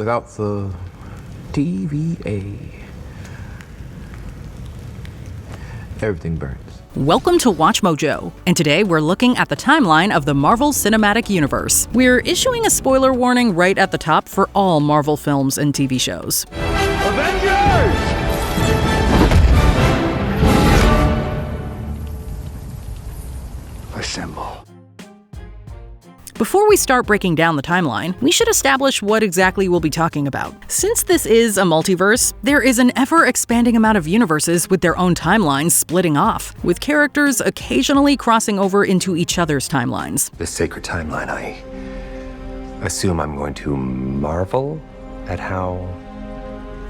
without the TVA. Everything burns. Welcome to WatchMojo, and today we're looking at the timeline of the Marvel Cinematic Universe. We're issuing a spoiler warning right at the top for all Marvel films and TV shows. Avengers! Assemble. Before we start breaking down the timeline, we should establish what exactly we'll be talking about. Since this is a multiverse, there is an ever-expanding amount of universes with their own timelines splitting off, with characters occasionally crossing over into each other's timelines. The sacred timeline, I assume I'm going to marvel at how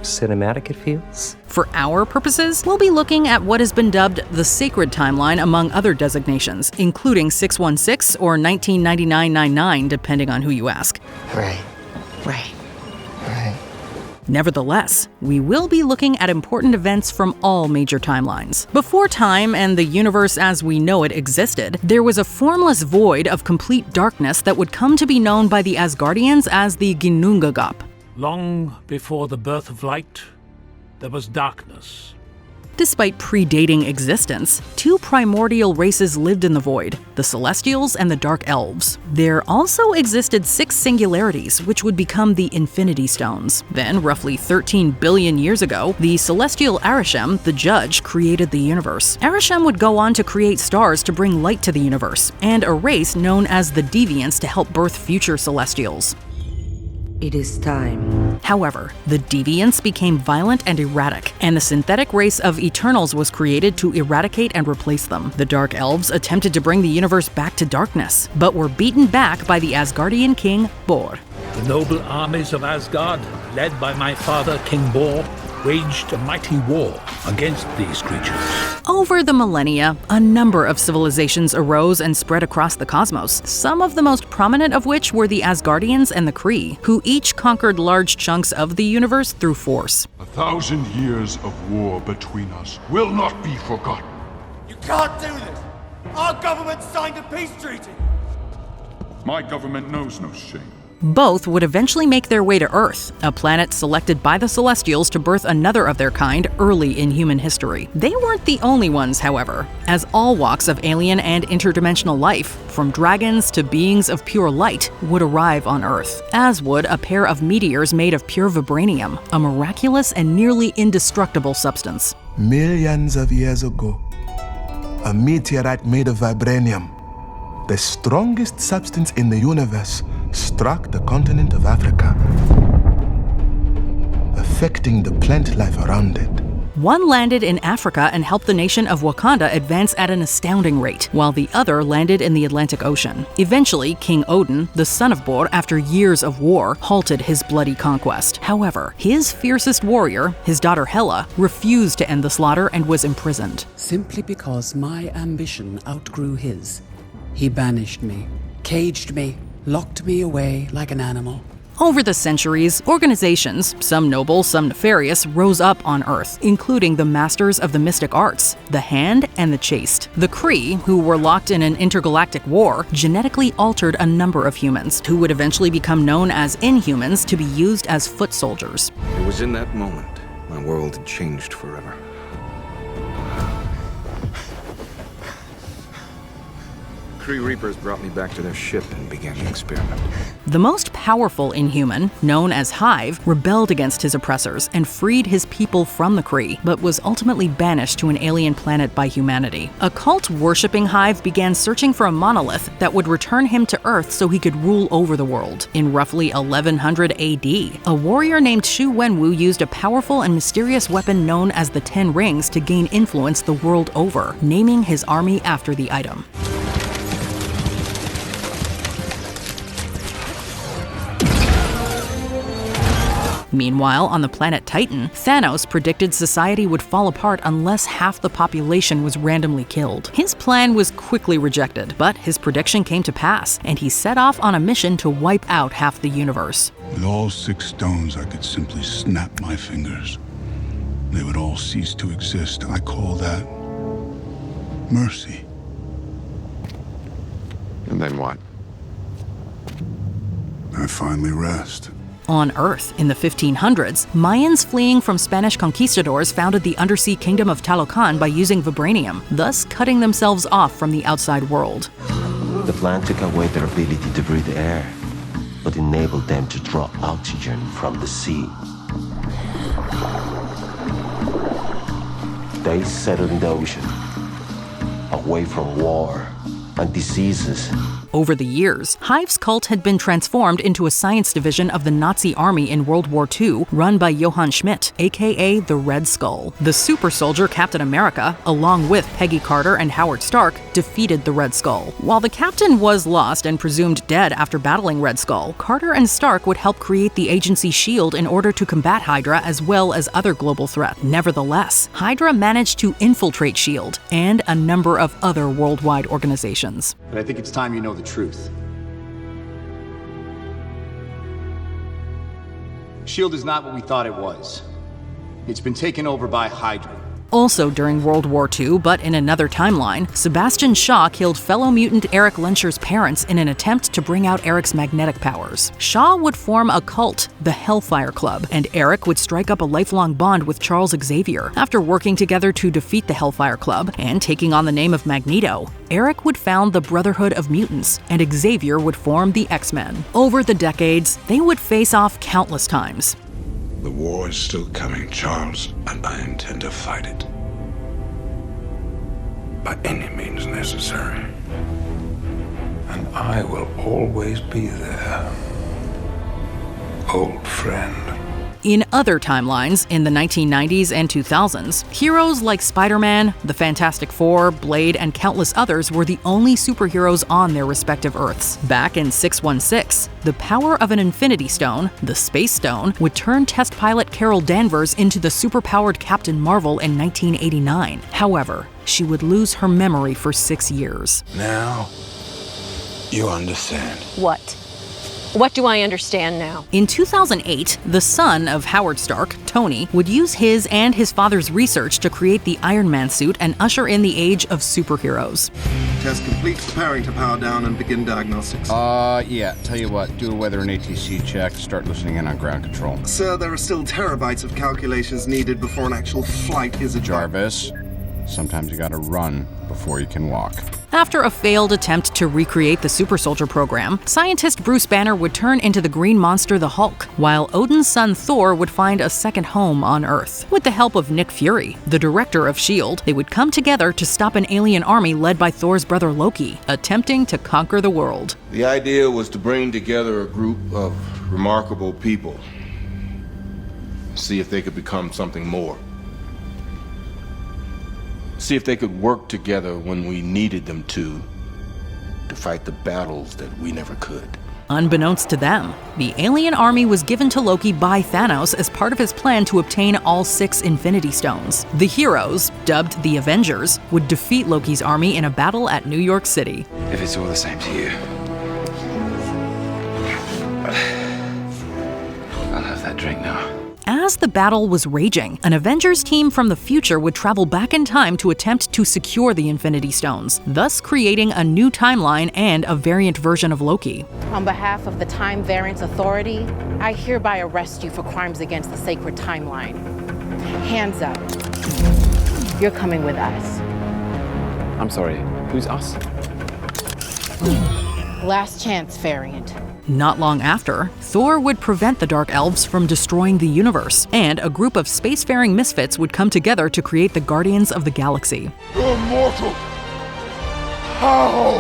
cinematic it feels. For our purposes, we'll be looking at what has been dubbed the sacred timeline among other designations, including 616 or 1999-99, depending on who you ask. Right. Nevertheless, we will be looking at important events from all major timelines. Before time and the universe as we know it existed, there was a formless void of complete darkness that would come to be known by the Asgardians as the Ginnungagap. Long before the birth of light, there was darkness. Despite predating existence, two primordial races lived in the void, the Celestials and the Dark Elves. There also existed 6 singularities, which would become the Infinity Stones. Then, roughly 13 billion years ago, the celestial Arishem, the Judge, created the universe. Arishem would go on to create stars to bring light to the universe, and a race known as the Deviants to help birth future Celestials. It is time. However, the Deviants became violent and erratic, and the synthetic race of Eternals was created to eradicate and replace them. The Dark Elves attempted to bring the universe back to darkness, but were beaten back by the Asgardian king, Bor. The noble armies of Asgard, led by my father, King Bor, waged a mighty war against these creatures. Over the millennia, a number of civilizations arose and spread across the cosmos, some of the most prominent of which were the Asgardians and the Kree, who each conquered large chunks of the universe through force. 1,000 years of war between us will not be forgotten. You can't do this! Our government signed a peace treaty! My government knows no shame. Both would eventually make their way to Earth, a planet selected by the Celestials to birth another of their kind early in human history. They weren't the only ones, however, as all walks of alien and interdimensional life, from dragons to beings of pure light, would arrive on Earth, as would a pair of meteors made of pure vibranium, a miraculous and nearly indestructible substance. Millions of years ago, a meteorite made of vibranium, the strongest substance in the universe, struck the continent of Africa, affecting the plant life around it. One landed in Africa and helped the nation of Wakanda advance at an astounding rate, while the other landed in the Atlantic Ocean. Eventually, King Odin, the son of Bor, after years of war, halted his bloody conquest. However, his fiercest warrior, his daughter Hela, refused to end the slaughter and was imprisoned. Simply because my ambition outgrew his. He banished me, caged me, locked me away like an animal. Over the centuries, organizations, some noble, some nefarious, rose up on Earth, including the Masters of the Mystic Arts, the Hand, and the Chaste. The Kree, who were locked in an intergalactic war, genetically altered a number of humans, who would eventually become known as Inhumans to be used as foot soldiers. It was in that moment my world had changed forever. Kree Reapers brought me back to their ship and began the experiment. The most powerful Inhuman, known as Hive, rebelled against his oppressors and freed his people from the Kree, but was ultimately banished to an alien planet by humanity. A cult-worshipping Hive began searching for a monolith that would return him to Earth so he could rule over the world. In roughly 1100 AD, a warrior named Shu Wenwu used a powerful and mysterious weapon known as the Ten Rings to gain influence the world over, naming his army after the item. Meanwhile, on the planet Titan, Thanos predicted society would fall apart unless half the population was randomly killed. His plan was quickly rejected, but his prediction came to pass, and he set off on a mission to wipe out half the universe. With all 6 stones, I could simply snap my fingers. They would all cease to exist. I call that mercy. And then what? I finally rest. On Earth, in the 1500s, Mayans fleeing from Spanish conquistadors founded the undersea kingdom of Talocan by using vibranium, thus cutting themselves off from the outside world. The plant took away their ability to breathe air, but enabled them to draw oxygen from the sea. They settled in the ocean, away from war and diseases. Over the years, Hive's cult had been transformed into a science division of the Nazi army in World War II, run by Johann Schmidt, aka the Red Skull. The super soldier Captain America, along with Peggy Carter and Howard Stark, defeated the Red Skull. While the captain was lost and presumed dead after battling Red Skull, Carter and Stark would help create the agency S.H.I.E.L.D. in order to combat Hydra as well as other global threats. Nevertheless, Hydra managed to infiltrate S.H.I.E.L.D. and a number of other worldwide organizations. But I think it's time you know the truth. S.H.I.E.L.D. is not what we thought it was. It's been taken over by Hydra. Also during World War II, but in another timeline, Sebastian Shaw killed fellow mutant Eric Lensher's parents in an attempt to bring out Eric's magnetic powers. Shaw would form a cult, the Hellfire Club, and Eric would strike up a lifelong bond with Charles Xavier. After working together to defeat the Hellfire Club and taking on the name of Magneto, Eric would found the Brotherhood of Mutants, and Xavier would form the X-Men. Over the decades, they would face off countless times. The war is still coming, Charles, and I intend to fight it. By any means necessary. And I will always be there. Old friend. In other timelines, in the 1990s and 2000s, heroes like Spider-Man, the Fantastic Four, Blade, and countless others were the only superheroes on their respective Earths. Back in 616, the power of an Infinity Stone, the Space Stone, would turn test pilot Carol Danvers into the superpowered Captain Marvel in 1989. However, she would lose her memory for 6 years. Now, you understand. What? What do I understand now? In 2008, the son of Howard Stark, Tony, would use his and his father's research to create the Iron Man suit and usher in the age of superheroes. Test complete. Preparing to power down and begin diagnostics. Yeah. Tell you what, do a weather and ATC check. Start listening in on ground control. Sir, there are still terabytes of calculations needed before an actual flight is Jarvis, sometimes you gotta run before you can walk. After a failed attempt to recreate the Super Soldier program, scientist Bruce Banner would turn into the green monster the Hulk, while Odin's son Thor would find a second home on Earth. With the help of Nick Fury, the director of S.H.I.E.L.D., they would come together to stop an alien army led by Thor's brother Loki, attempting to conquer the world. The idea was to bring together a group of remarkable people, see if they could become something more. See if they could work together when we needed them to fight the battles that we never could. Unbeknownst to them, the alien army was given to Loki by Thanos as part of his plan to obtain all 6 Infinity Stones. The heroes, dubbed the Avengers, would defeat Loki's army in a battle at New York City. If it's all the same to you, I'll have that drink now. As the battle was raging, an Avengers team from the future would travel back in time to attempt to secure the Infinity Stones, thus creating a new timeline and a variant version of Loki. On behalf of the Time Variance Authority, I hereby arrest you for crimes against the sacred timeline. Hands up. You're coming with us. I'm sorry, who's us? Last chance, variant. Not long after, Thor would prevent the Dark Elves from destroying the universe, and a group of spacefaring misfits would come together to create the Guardians of the Galaxy. You're immortal! How?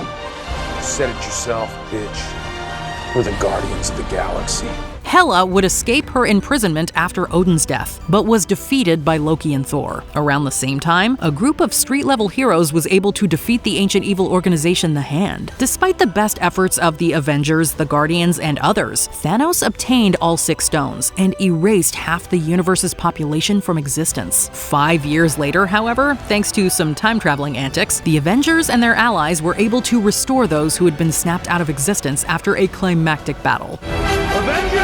You said it yourself, bitch. We're the Guardians of the Galaxy. Hela would escape her imprisonment after Odin's death, but was defeated by Loki and Thor. Around the same time, a group of street-level heroes was able to defeat the ancient evil organization The Hand. Despite the best efforts of the Avengers, the Guardians, and others, Thanos obtained all 6 stones and erased half the universe's population from existence. 5 years later, however, thanks to some time-traveling antics, the Avengers and their allies were able to restore those who had been snapped out of existence after a climactic battle. Avengers!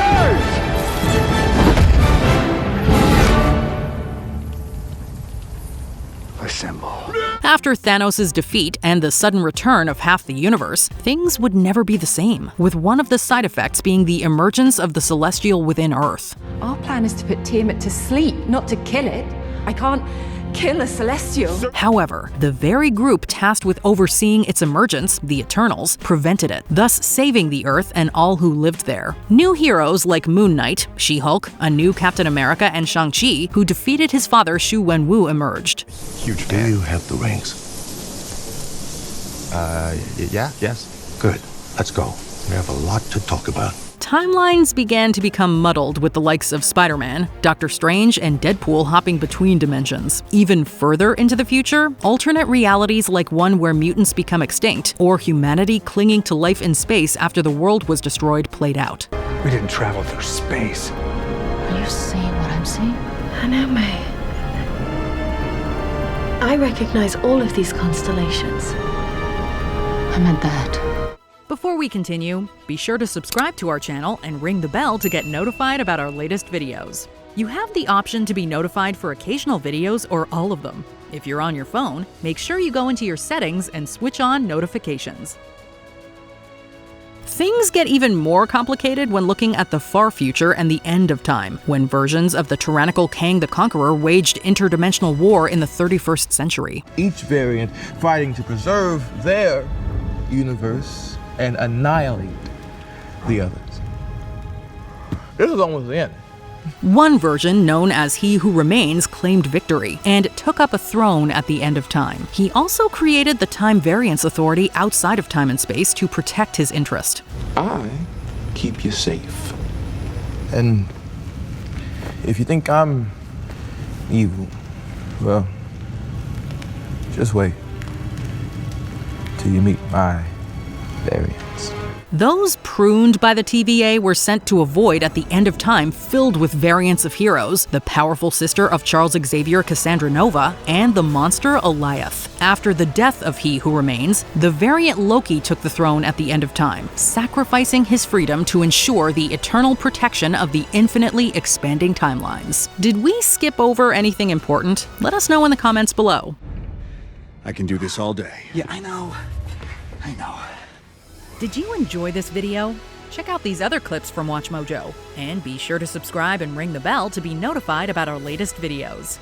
Assemble. After Thanos' defeat and the sudden return of half the universe, things would never be the same, with one of the side effects being the emergence of the Celestial within Earth. Our plan is to put Tiamat to sleep, not to kill it. I can't kill a Celestial. However, the very group tasked with overseeing its emergence, the Eternals, prevented it, thus saving the Earth and all who lived there. New heroes like Moon Knight, She-Hulk, a new Captain America, and Shang-Chi, who defeated his father Xu Wenwu, emerged. Huge fan. Do you have the rings? Yes. Good. Let's go. We have a lot to talk about. Timelines began to become muddled with the likes of Spider-Man, Doctor Strange, and Deadpool hopping between dimensions. Even further into the future, alternate realities like one where mutants become extinct, or humanity clinging to life in space after the world was destroyed played out. We didn't travel through space. Are you seeing what I'm seeing? An anime. I recognize all of these constellations. I meant that. Before we continue, be sure to subscribe to our channel and ring the bell to get notified about our latest videos. You have the option to be notified for occasional videos or all of them. If you're on your phone, make sure you go into your settings and switch on notifications. Things get even more complicated when looking at the far future and the end of time, when versions of the tyrannical Kang the Conqueror waged interdimensional war in the 31st century. Each variant fighting to preserve their universe and annihilate the others. This is almost the end. One version, known as He Who Remains, claimed victory and took up a throne at the end of time. He also created the Time Variance Authority outside of time and space to protect his interest. I keep you safe. And if you think I'm evil, well, just wait till you meet my variants. Those pruned by the TVA were sent to a void at the end of time filled with variants of heroes, the powerful sister of Charles Xavier, Cassandra Nova, and the monster Alioth. After the death of He Who Remains, the variant Loki took the throne at the end of time, sacrificing his freedom to ensure the eternal protection of the infinitely expanding timelines. Did we skip over anything important? Let us know in the comments below. I can do this all day. Yeah, I know. Did you enjoy this video? Check out these other clips from WatchMojo, and be sure to subscribe and ring the bell to be notified about our latest videos.